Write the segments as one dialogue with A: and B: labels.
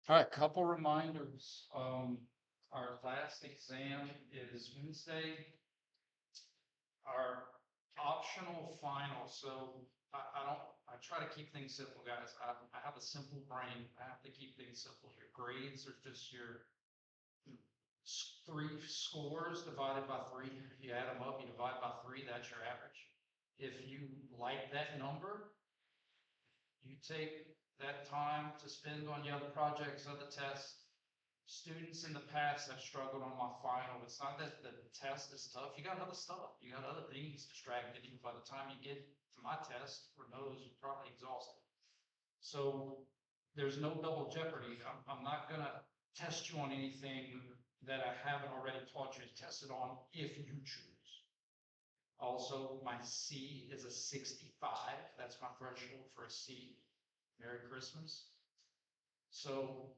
A: All right, couple reminders. Our last exam is Wednesday. Our optional final. So I try to keep things simple, guys. I have a simple brain. I have to keep things simple. Your grades are just your three scores divided by three. You add them up, you divide by three, that's your average. If you like that number, you take that time to spend on the other projects, other tests. Students in the past have struggled on my final. It's not that the test is tough. You got other stuff. You got other things distracted you. By the time you get to my test, for those, you're probably exhausted. So there's no double jeopardy. I'm not going to test you on anything that I haven't already taught you to test it on if you choose. Also, my C is a 65. That's my threshold for a C. Merry Christmas. So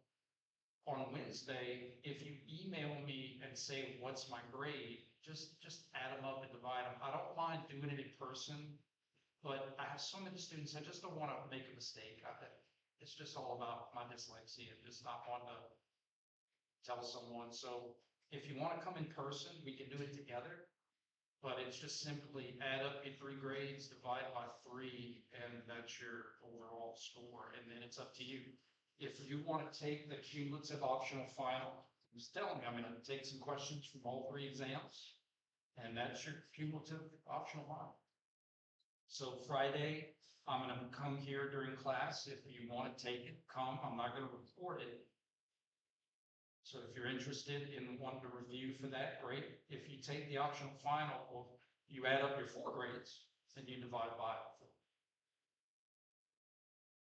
A: on Wednesday, if you email me and say, what's my grade, just add them up and divide them. I don't mind doing it in person, but I have so many students, I just don't want to make a mistake. It's just all about my dyslexia and just not wanting to tell someone. So if you want to come in person, we can do it together. But it's just simply add up your three grades, divide by three, and that's your overall score. And then it's up to you. If you want to take the cumulative optional final, just tell me, I'm going to take some questions from all three exams, and that's your cumulative optional final. So Friday, I'm going to come here during class. If you want to take it, come. I'm not going to report it. So if you're interested in wanting to review for that, great. If you take the optional final, well, you add up your four grades and you divide by 4.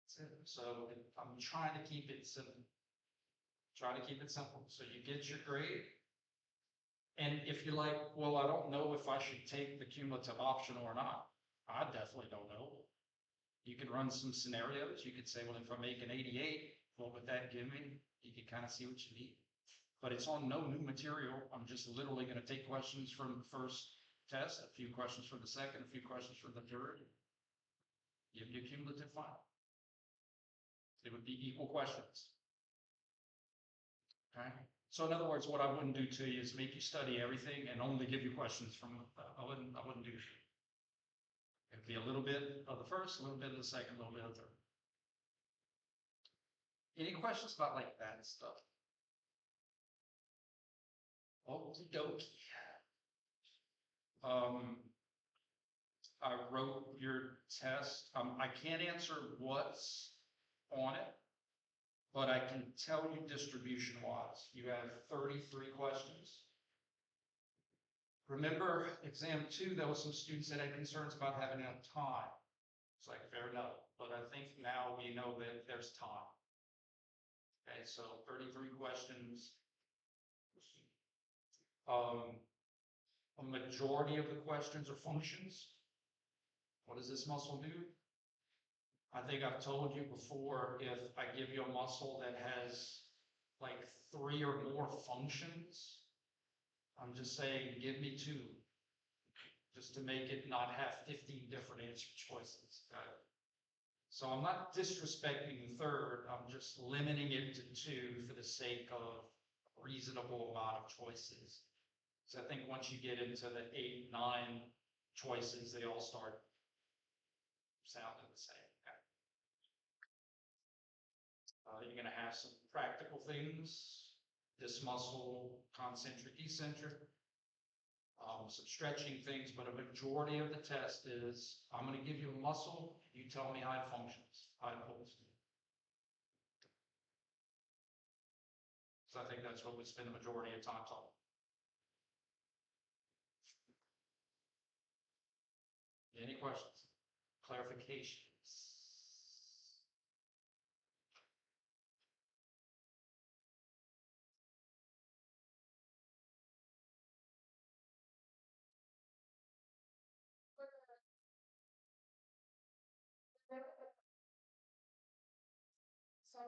A: That's it. So I'm trying to keep it simple. Try to keep it simple. So you get your grade. And if you're like, well, I don't know if I should take the cumulative optional or not, I definitely don't know. You can run some scenarios. You could say, well, if I make an 88, what would that give me? You can kind of see what you need. But it's on no new material. I'm just literally going to take questions from the first test, a few questions from the second, a few questions from the third. Give you a cumulative final. It would be equal questions. Okay. So in other words, what I wouldn't do to you is make you study everything and only give you questions from. I wouldn't do that. It'd be a little bit of the first, a little bit of the second, a little bit of the third. Any questions about like that stuff? Okie dokie. I wrote your test. I can't answer what's on it, but I can tell you distribution wise. You have 33 questions. Remember exam 2, there was some students that had concerns about having enough time. It's like, fair enough. But I think now we know that there's time. Okay, so 33 questions. A majority of the questions are functions. What does this muscle do? I think I've told you before, if I give you a muscle that has like 3 or more functions, I'm just saying, give me 2, just to make it not have 15 different answer choices. So I'm not disrespecting the third, I'm just limiting it to 2 for the sake of a reasonable amount of choices. So I think once you get into the 8, 9 choices, they all start sounding the same. You're going to have some practical things, this muscle, concentric, eccentric, some stretching things, but a majority of the test is, I'm going to give you a muscle, you tell me how it functions, how it holds. So I think that's what we spend the majority of time talking. Any questions? Clarifications?
B: So,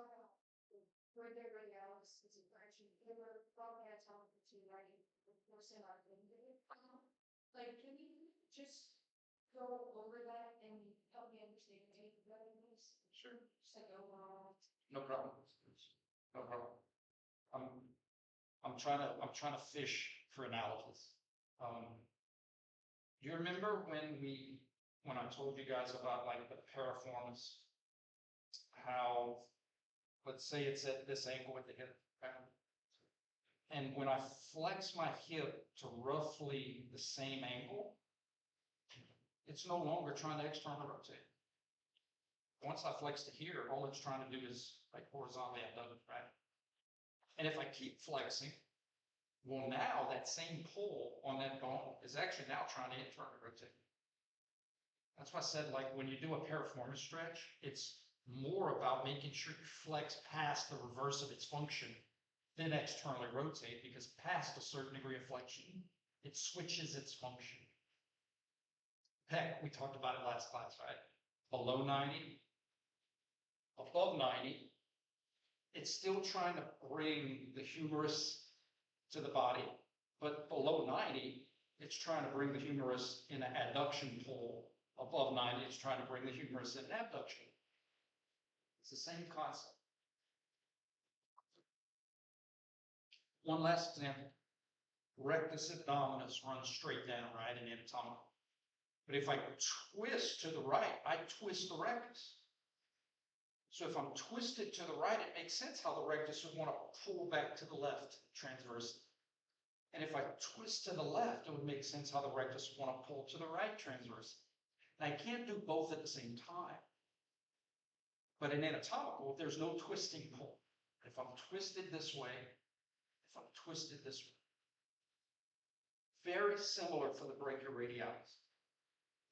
B: where they're right now is actually, they were probably at time to writing person on LinkedIn. Like, can you just go over that and help me understand the capabilities?
A: Sure.
B: Just like overall.
A: No problem. No problem. I'm trying to fish for analogies. Do you remember when I told you guys about like the piriformis, how, let's say it's at this angle with the hip, right? And when I flex my hip to roughly the same angle, it's no longer trying to externally rotate. Once I flex to here, all it's trying to do is like horizontally abduct, right? And if I keep flexing, well, now that same pull on that bone is actually now trying to internally rotate. That's why I said, like, when you do a piriformis stretch, it's more about making sure you flex past the reverse of its function than externally rotate, because past a certain degree of flexion, it switches its function. Heck, we talked about it last class, right? Below 90, above 90, it's still trying to bring the humerus to the body, but below 90, it's trying to bring the humerus in an adduction pull. Above 90, it's trying to bring the humerus in an abduction. It's the same concept. One last example. Rectus abdominis runs straight down, right, in anatomical. But if I twist to the right, I twist the rectus. So if I'm twisted to the right, it makes sense how the rectus would want to pull back to the left transversely. And if I twist to the left, it would make sense how the rectus would want to pull to the right transversely. And I can't do both at the same time. But in anatomical, there's no twisting pull. If I'm twisted this way, if I'm twisted this way. Very similar for the brachioradialis.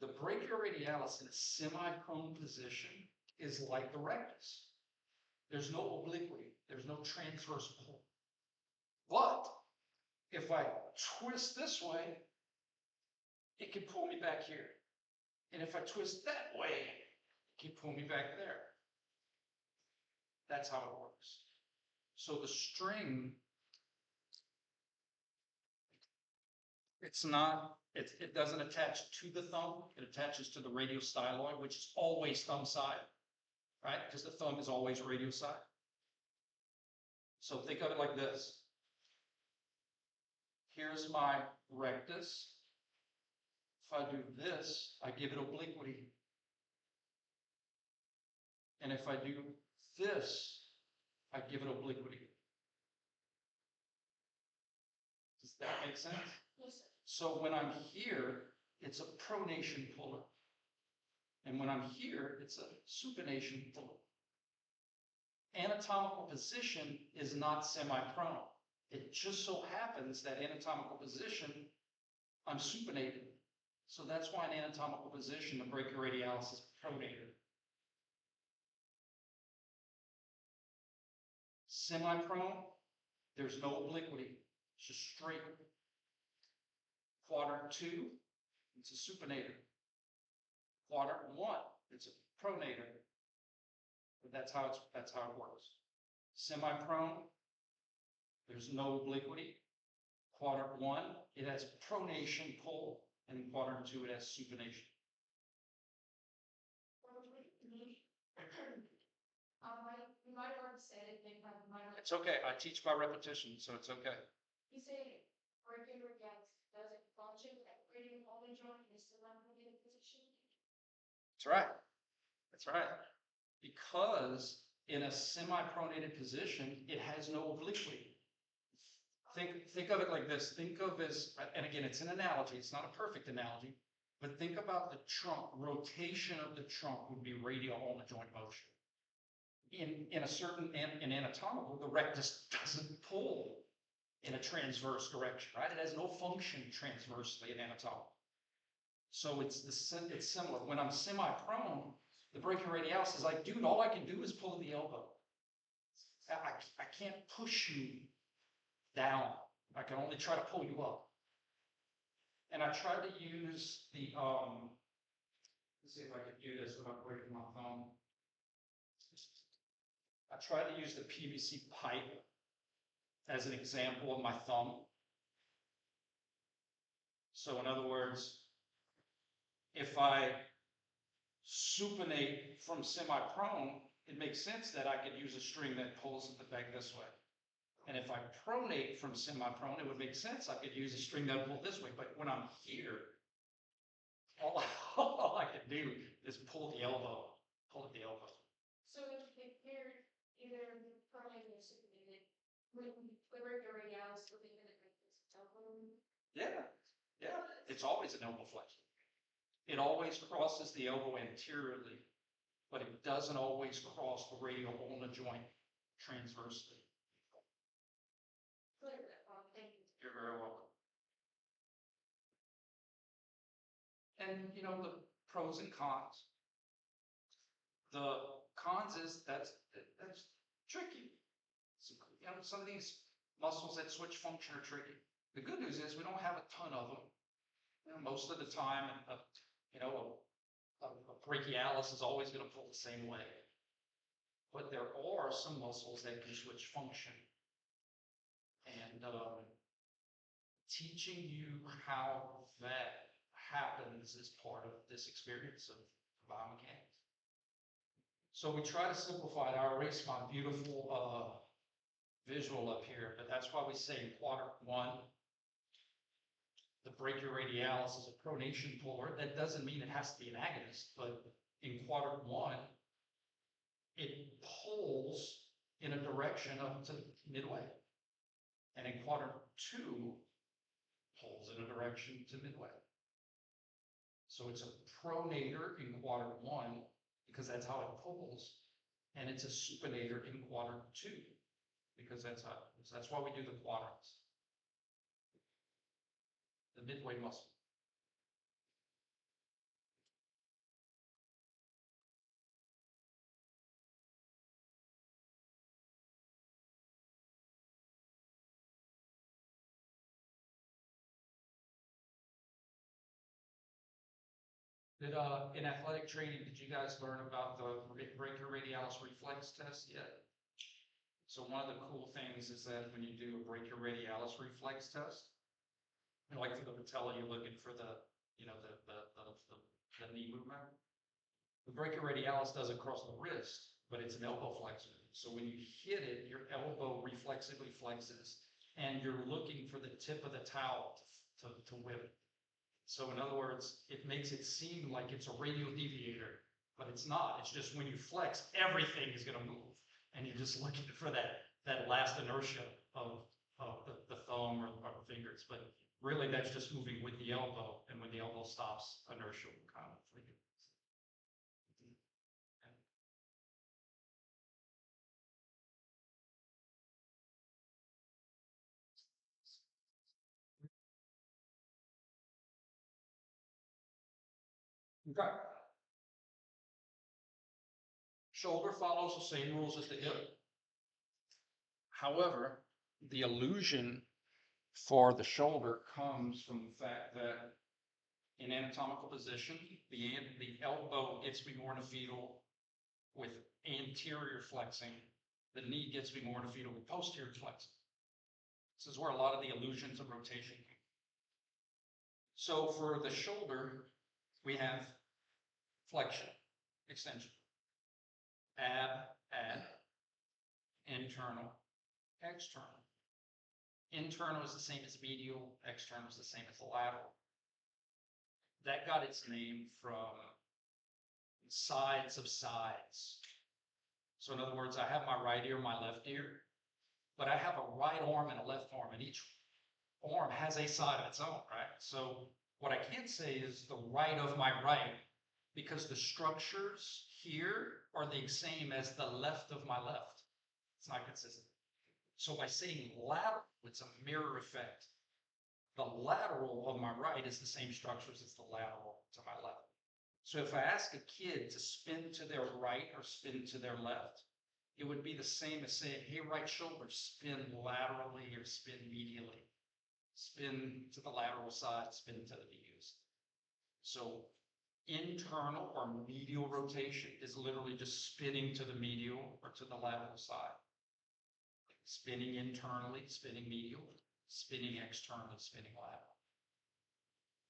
A: The brachioradialis in a semi-prone position is like the rectus. There's no obliquity. There's no transverse pull. But if I twist this way, it can pull me back here. And if I twist that way, it can pull me back there. That's how it works. So the string, it doesn't attach to the thumb. It attaches to the radiostyloid, which is always thumb side, right? Because the thumb is always radial side. So think of it like this. Here's my rectus. If I do this, I give it obliquity. And if I do this, I give it obliquity. Does that make sense?
B: Yes, sir.
A: So when I'm here, it's a pronation puller. And when I'm here, it's a supination puller. Anatomical position is not semi-prone. It just so happens that anatomical position, I'm supinated. So that's why in anatomical position, the brachioradialis is pronated. Semi-prone, there's no obliquity. It's just straight. Quadrant 2, it's a supinator. Quadrant 1, it's a pronator. But that's how it works. Semi-prone, there's no obliquity. Quadrant 1, it has pronation pull, and in quadrant 2, it has supination.
B: You might have already said it, they might have.
A: It's okay. I teach by repetition, so it's okay.
B: You say brachioradialis doesn't function at radial only joint in a semi-pronated position?
A: That's right. That's right. Because in a semi-pronated position, it has no obliquity. Think of it like this. Think of as, and again, it's an analogy. It's not a perfect analogy, but think about the trunk. Rotation of the trunk would be radial ulna joint motion. In anatomical, the rectus doesn't pull in a transverse direction, right? It has no function transversely in anatomical. So it's similar. When I'm semi-prone, the brachioradialis is like, dude, all I can do is pull at the elbow. I can't push you down. I can only try to pull you up. And I tried to use the, let's see if I can do this without breaking my thumb. I tried to use the PVC pipe as an example of my thumb. So in other words, if I supinate from semi-prone, it makes sense that I could use a string that pulls at the back this way. And if I pronate from semi-prone, it would make sense. I could use a string that pull this way, but when I'm here, all, all I can do is pull the elbow, pull at the elbow.
B: So if you compared either prone or supinated, when your radialis would be in the elbow.
A: Yeah, yeah, it's always an elbow flexion. It always crosses the elbow anteriorly, but it doesn't always cross the radial ulna joint transversely.
B: Clear that, thank you.
A: You're very welcome. And you know, the pros and cons. The cons is that's tricky. So, you know, some of these muscles that switch function are tricky. The good news is we don't have a ton of them. You know, most of the time, you know, a brachialis is always going to pull the same way. But there are some muscles that can switch function. And teaching you how that happens is part of this experience of biomechanics. So we try to simplify it. I erased my beautiful visual up here, but that's why we say in quadrant 1, the brachioradialis is a pronation puller. That doesn't mean it has to be an agonist, but in quadrant 1, it pulls in a direction up to midway. And in quadrant 2, pulls in a direction to midway. So it's a pronator in quadrant 1, because that's how it pulls, and it's a supinator in quadrant 2, because that's why we do the quadrants. The midway muscle. In athletic training, did you guys learn about the brachioradialis reflex test yet? So one of the cool things is that when you do a brachioradialis reflex test, like for the patella, you're looking for the, you know, the knee movement. The brachioradialis does it across the wrist, but it's an elbow flexor. So when you hit it, your elbow reflexively flexes, and you're looking for the tip of the towel to whip it. So in other words, it makes it seem like it's a radial deviator, but it's not. It's just when you flex, everything is going to move, and you're just looking for that last inertia of the thumb or the fingers. But really, that's just moving with the elbow, and when the elbow stops, inertia will kind of leave. Okay. Shoulder follows the same rules as the hip. However, the illusion for the shoulder comes from the fact that in anatomical position, the elbow gets to be more in a fetal with anterior flexing. The knee gets to be more in a fetal with posterior flexing. This is where a lot of the illusions of rotation come. So for the shoulder, we have flexion, extension, add, internal, external. Internal is the same as medial, external is the same as the lateral. That got its name from sides of sides. So in other words, I have my right ear, my left ear, but I have a right arm and a left arm, and each arm has a side of its own, right? So what I can't say is the right of my right, because the structures here are the same as the left of my left. It's not consistent. So by saying lateral, it's a mirror effect. The lateral of my right is the same structures as the lateral to my left. So if I ask a kid to spin to their right or spin to their left, it would be the same as saying, hey, right shoulder, spin laterally or spin medially. Spin to the lateral side, spin to the medial side. So internal or medial rotation is literally just spinning to the medial or to the lateral side. Spinning internally, spinning medial, spinning externally, spinning lateral.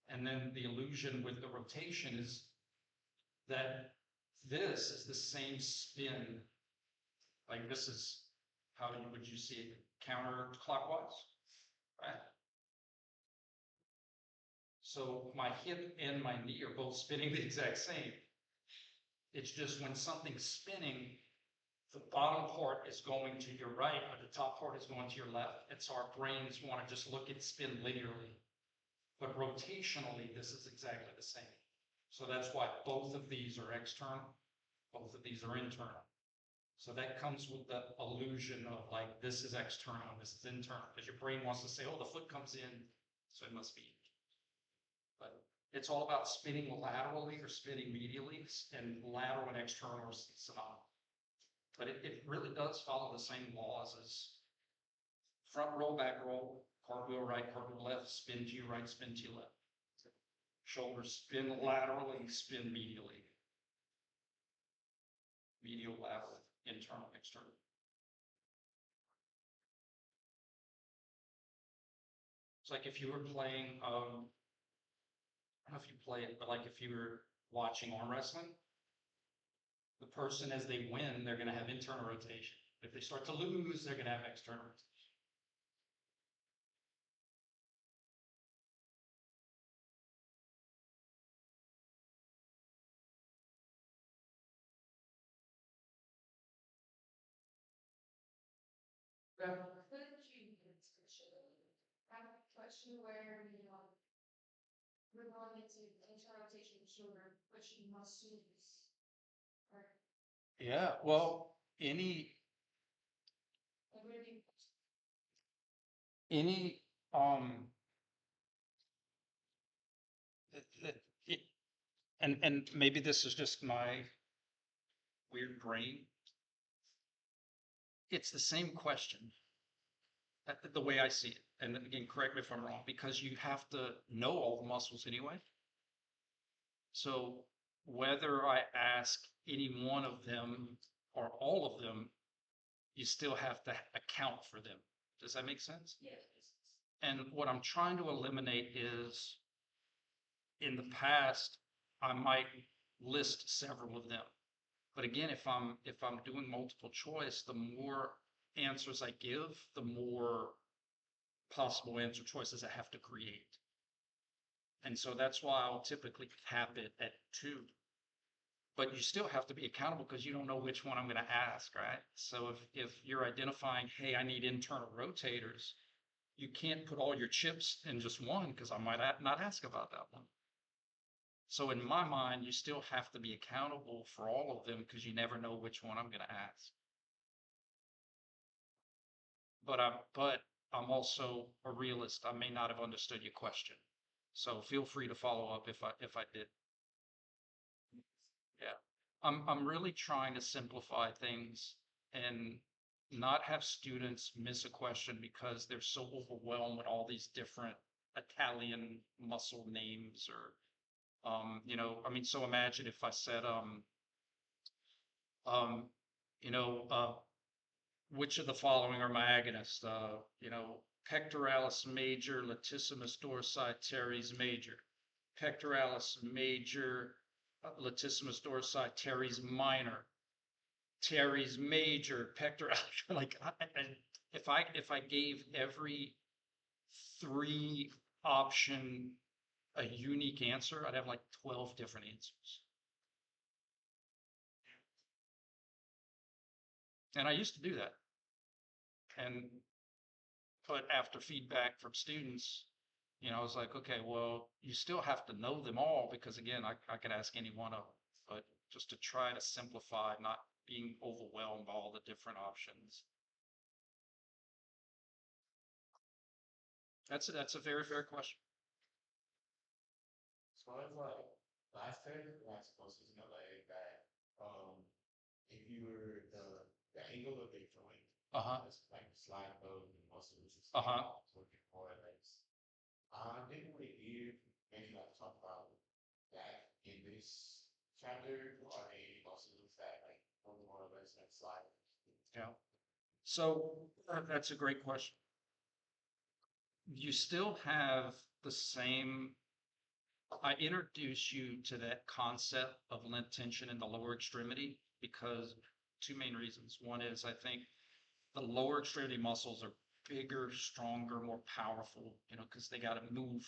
A: And then the illusion with the rotation is that this is the same spin. Like this is would you see it? Counterclockwise, right? So my hip and my knee are both spinning the exact same. It's just when something's spinning, the bottom part is going to your right, but the top part is going to your left. And so our brains want to just look at spin linearly. But rotationally, this is exactly the same. So that's why both of these are external, both of these are internal. So that comes with the illusion of like, this is external, this is internal, because your brain wants to say, oh, the foot comes in, so it must be. But it's all about spinning laterally or spinning medially, and lateral and external are synonymous. But it really does follow the same laws as front roll, back roll, cartwheel right, cartwheel left, spin to your right, spin to your left. Shoulders spin laterally, spin medially. Medial, lateral, internal, external. It's like if you were playing, I don't know if you play it, but like if you were watching arm wrestling, the person as they win, they're going to have internal rotation. If they start to lose, they're going to have external rotation.
B: Could you have a question where, we're going into internal rotation shoulder, which you must use. Or
A: Yeah, well, any
B: really,
A: any um it, and maybe this is just my weird brain. It's the same question, the way I see it. And again, correct me if I'm wrong, because you have to know all the muscles anyway. So whether I ask any one of them or all of them, you still have to account for them. Does that make sense?
B: yes.
A: And what I'm trying to eliminate is, in the past, I might list several of them. But again, if I'm doing multiple choice, the more answers I give, the more possible answer choices I have to create. And so that's why I'll typically cap it at 2. But you still have to be accountable because you don't know which one I'm going to ask, right? So if you're identifying, hey, I need internal rotators, you can't put all your chips in just one because I might not ask about that one. So in my mind, you still have to be accountable for all of them because you never know which one I'm going to ask. But I'm also a realist. I may not have understood your question. So feel free to follow up if I did. Yeah. I'm really trying to simplify things and not have students miss a question because they're so overwhelmed with all these different Italian muscle names or I mean, so imagine if I said um you know which of the following are my agonists? Pectoralis major, latissimus dorsi, teres major. Pectoralis major, latissimus dorsi, teres minor. Teres major, pectoralis. Like, if I gave every 3 option a unique answer, I'd have like 12 different answers. And I used to do that. But after feedback from students, I was like, okay, well, you still have to know them all because again, I could ask any one of them, but just to try to simplify, not being overwhelmed by all the different options. That's a very fair question.
C: As far as like last time, I suppose is like that. If you were the angle of the joint, it's like slide bone and muscles, working for legs. Didn't really hear maybe like talk about that in this chapter or any muscles that like more or less like slide.
A: Yeah. So that's a great question. You still have the same. I introduce you to that concept of lent tension in the lower extremity because 2 main reasons. One is I think the lower extremity muscles are bigger, stronger, more powerful, you know, because they got to move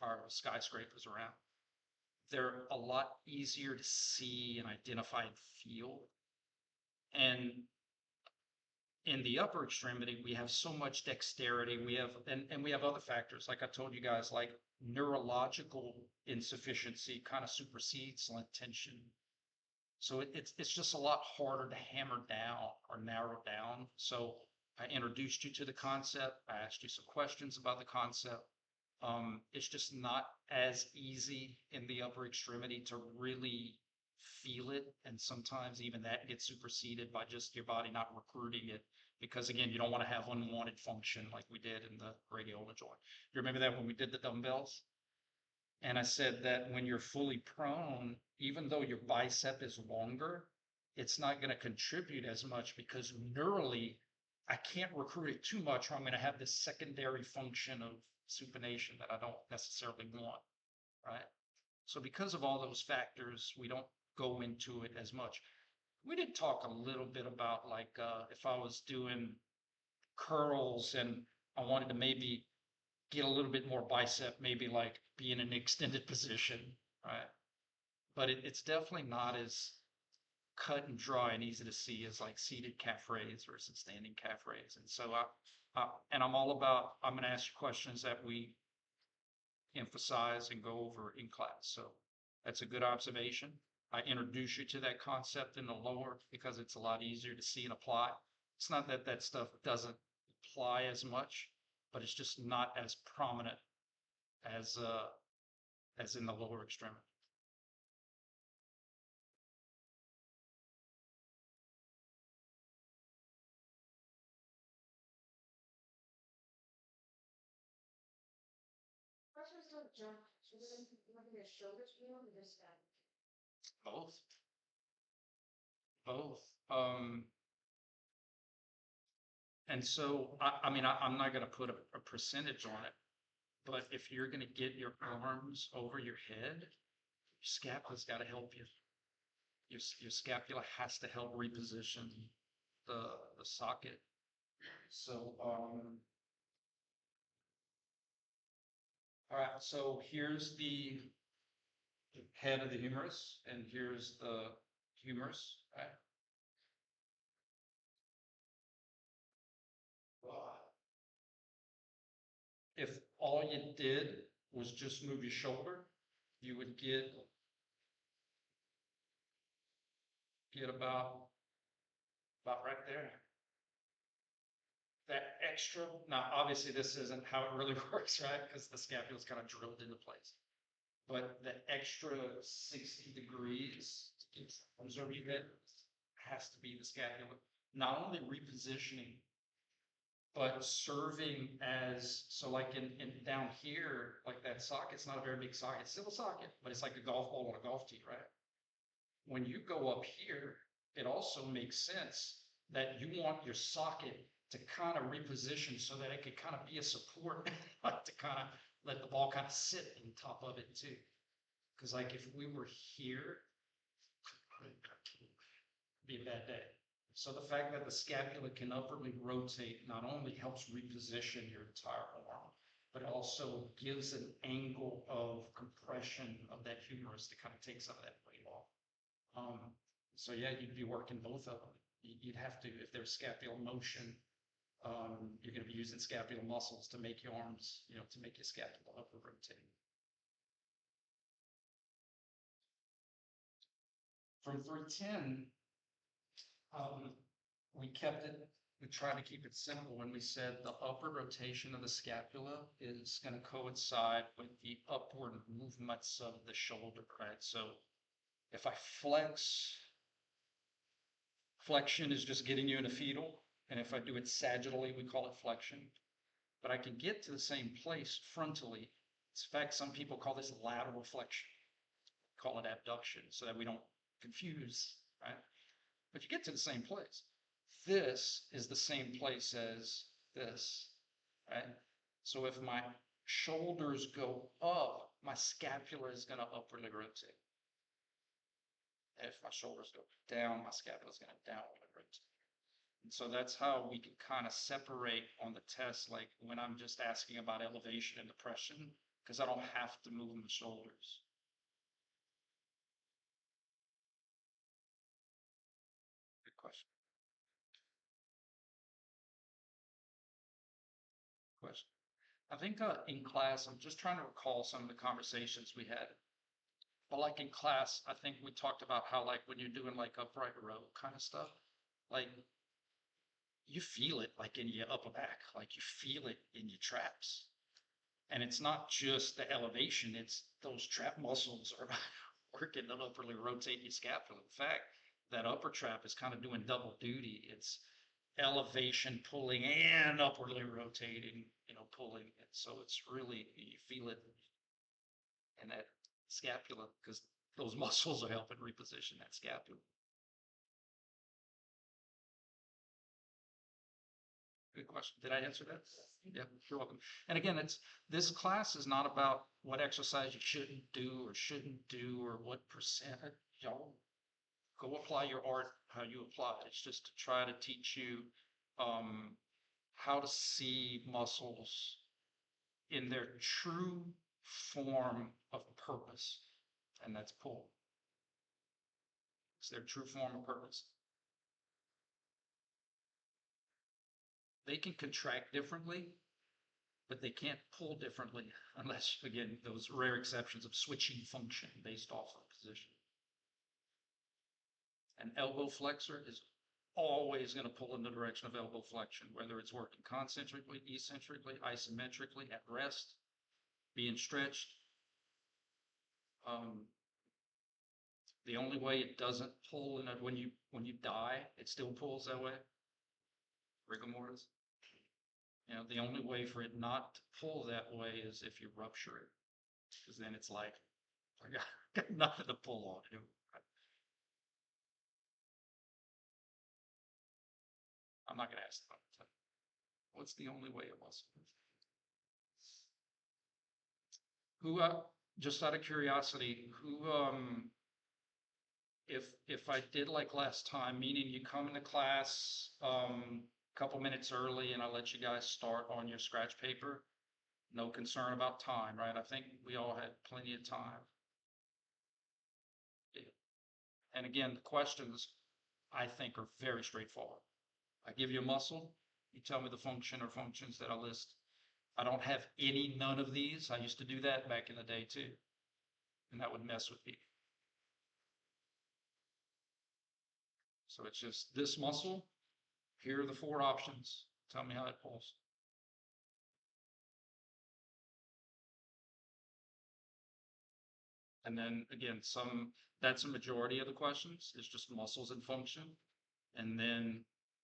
A: our skyscrapers around. They're a lot easier to see and identify and feel. And in the upper extremity, we have so much dexterity. We have, and we have other factors, like I told you guys, like neurological insufficiency kind of supersedes like tension. So it's just a lot harder to hammer down or narrow down. So I introduced you to the concept. I asked you some questions about the concept. It's just not as easy in the upper extremity to really feel it. And sometimes even that gets superseded by just your body not recruiting it. Because again, you don't want to have unwanted function like we did in the radiola joint. You remember that when we did the dumbbells? And I said that when you're fully prone, even though your bicep is longer, it's not going to contribute as much because neurally, I can't recruit it too much or I'm going to have this secondary function of supination that I don't necessarily want, right? So because of all those factors, we don't go into it as much. We did talk a little bit about like if I was doing curls and I wanted to maybe get a little bit more bicep, maybe like be in an extended position, right? But it's definitely not as cut and dry and easy to see as like seated calf raise versus standing calf raise. And so and I'm all about, I'm going to ask you questions that we emphasize and go over in class. So that's a good observation. I introduce you to that concept in the lower because it's a lot easier to see and apply. It's not that that stuff doesn't apply as much, but it's just not as prominent as in the lower extremity.
B: Questions don't jump, so then you want your shoulders feel or this guy?
A: Both. Both. And so, I mean, I'm not going to put a percentage on it, but if you're going to get your arms over your head, your scapula's got to help you. Your scapula has to help reposition the socket. So, all right, so here's the head of the humerus, and here's the humerus, right? If all you did was just move your shoulder, you would get about right there. That extra, now obviously this isn't how it really works, right? Because the scapula is kind of drilled into place. But the extra 60 degrees to get arms over your head has to be the scapula. Not only repositioning, but serving as, so like in down here, like that socket's not a very big socket, it's still a socket, but it's like a golf ball on a golf tee, right? When you go up here, it also makes sense that you want your socket to kind of reposition so that it could kind of be a support, like to kind of let the ball kind of sit on top of it too. Because like if we were here, it'd be a bad day. So the fact that the scapula can upwardly rotate not only helps reposition your entire arm, but it also gives an angle of compression of that humerus to kind of take some of that weight off. So yeah, you'd be working both of them. You'd have to, if there's scapular motion, you're going to be using scapular muscles to make your arms, you know, to make your scapula upward rotate. From 310, we tried to keep it simple when we said the upward rotation of the scapula is going to coincide with the upward movements of the shoulder, right? So if I flexion is just getting you in a fetal, and if I do it sagittally, we call it flexion. But I can get to the same place frontally. In fact, some people call this lateral flexion, call it abduction, so that we don't confuse, right? But you get to the same place. This is the same place as this, right? So if my shoulders go up, my scapula is going to upwardly rotate. If my shoulders go down, my scapula is going to downwardly rotate. So that's how we can kind of separate on the test, like when I'm just asking about elevation and depression, because I don't have to move the shoulders. Good question. Question. I think in class, I'm just trying to recall some of the conversations we had. But like in class, I think we talked about how like when you're doing like upright row kind of stuff, like you feel it like in your upper back, like you feel it in your traps. And it's not just the elevation, it's those trap muscles are working to upperly rotate your scapula. In fact, that upper trap is kind of doing double duty. It's elevation pulling and upwardly rotating, pulling. And so it's really, you feel it in that scapula because those muscles are helping reposition that scapula. Good question. Did I answer that? Yeah, you're welcome. And again, this class is not about what exercise you shouldn't do or what percent. Y'all go apply your art how you apply it. It's just to try to teach you how to see muscles in their true form of purpose, and that's pull. It's their true form of purpose. They can contract differently, but they can't pull differently unless, again, those rare exceptions of switching function based off of position. An elbow flexor is always going to pull in the direction of elbow flexion, whether it's working concentrically, eccentrically, isometrically, at rest, being stretched. The only way it doesn't pull in it when you die, it still pulls that way. Rigor mortis. The only way for it not to pull that way is if you rupture it, because then it's like I got nothing to pull on. I'm not going to ask that. What's the only way it was? Who, just out of curiosity, who, if I did like last time, meaning you come into class, a couple minutes early and I let you guys start on your scratch paper, no concern about time, right? I think we all had plenty of time. And again, the questions I think are very straightforward. I give you a muscle, you tell me the function or functions that I list. I don't have none of these. I used to do that back in the day too. And that would mess with people. So it's just this muscle. Here are the 4 options. Tell me how it pulls. And then again, that's a majority of the questions. It's just muscles and function. And then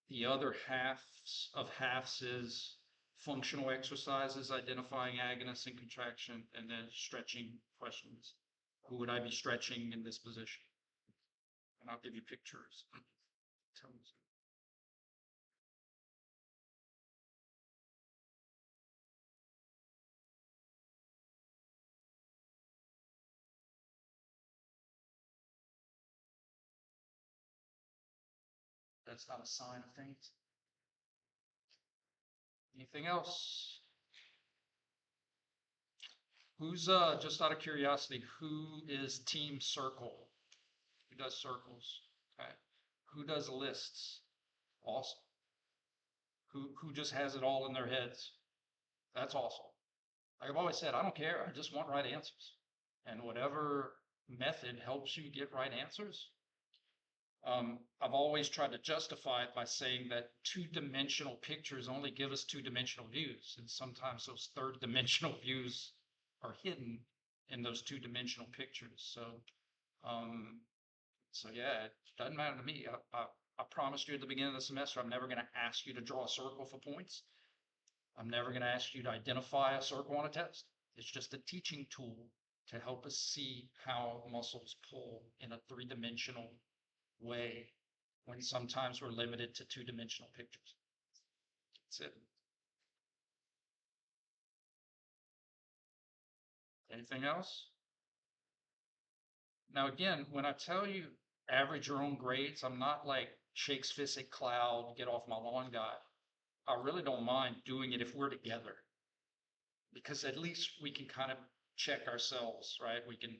A: the other halves is functional exercises, identifying agonists and contraction, and then stretching questions. Who would I be stretching in this position? And I'll give you pictures. Tell me. That's not a sign of things. Anything else? Who's, just out of curiosity, who is team circle? Who does circles? Okay. Who does lists? Awesome. Who just has it all in their heads? That's awesome. Like I've always said, I don't care. I just want right answers. And whatever method helps you get right answers. I've always tried to justify it by saying that 2-dimensional pictures only give us 2-dimensional views. And sometimes those 3rd-dimensional views are hidden in those 2-dimensional pictures. So yeah, it doesn't matter to me. I promised you at the beginning of the semester, I'm never going to ask you to draw a circle for points. I'm never going to ask you to identify a circle on a test. It's just a teaching tool to help us see how muscles pull in a 3-dimensional way when sometimes we're limited to 2-dimensional pictures. That's it. Anything else? Now, again, when I tell you average your own grades, I'm not like shakes fist at cloud, get off my lawn guy. I really don't mind doing it if we're together. Because at least we can kind of check ourselves, right? We can,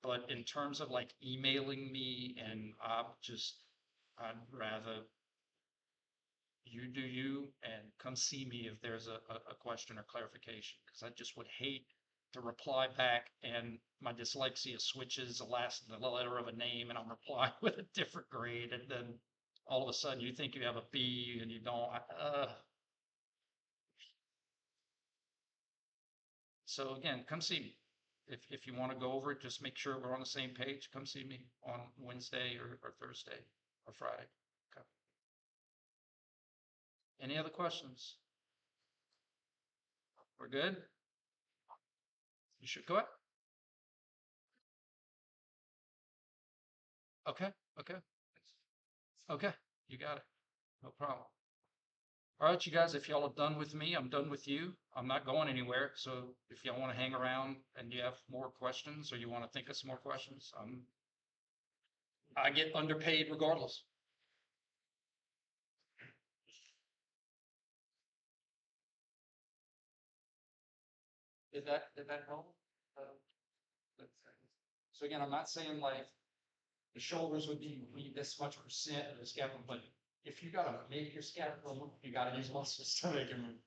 A: but in terms of like emailing me and I'd rather you do you and come see me if there's a question or clarification, because I just would hate to reply back and my dyslexia switches the letter of a name and I'm replying with a different grade, and then all of a sudden you think you have a B and you don't. So again, come see me. If you want to go over it, just make sure we're on the same page. Come see me on Wednesday or Thursday or Friday. Okay. Any other questions? We're good? You should go ahead. Okay, okay. Okay, you got it. No problem. All right, you guys, if y'all are done with me, I'm done with you. I'm not going anywhere. So if y'all want to hang around and you have more questions or you want to think of some more questions, I get underpaid regardless. Did that help? So again, I'm not saying like the shoulders would be this much percent of the scapula, but if you gotta make your scapula move, you gotta use muscles to make it move.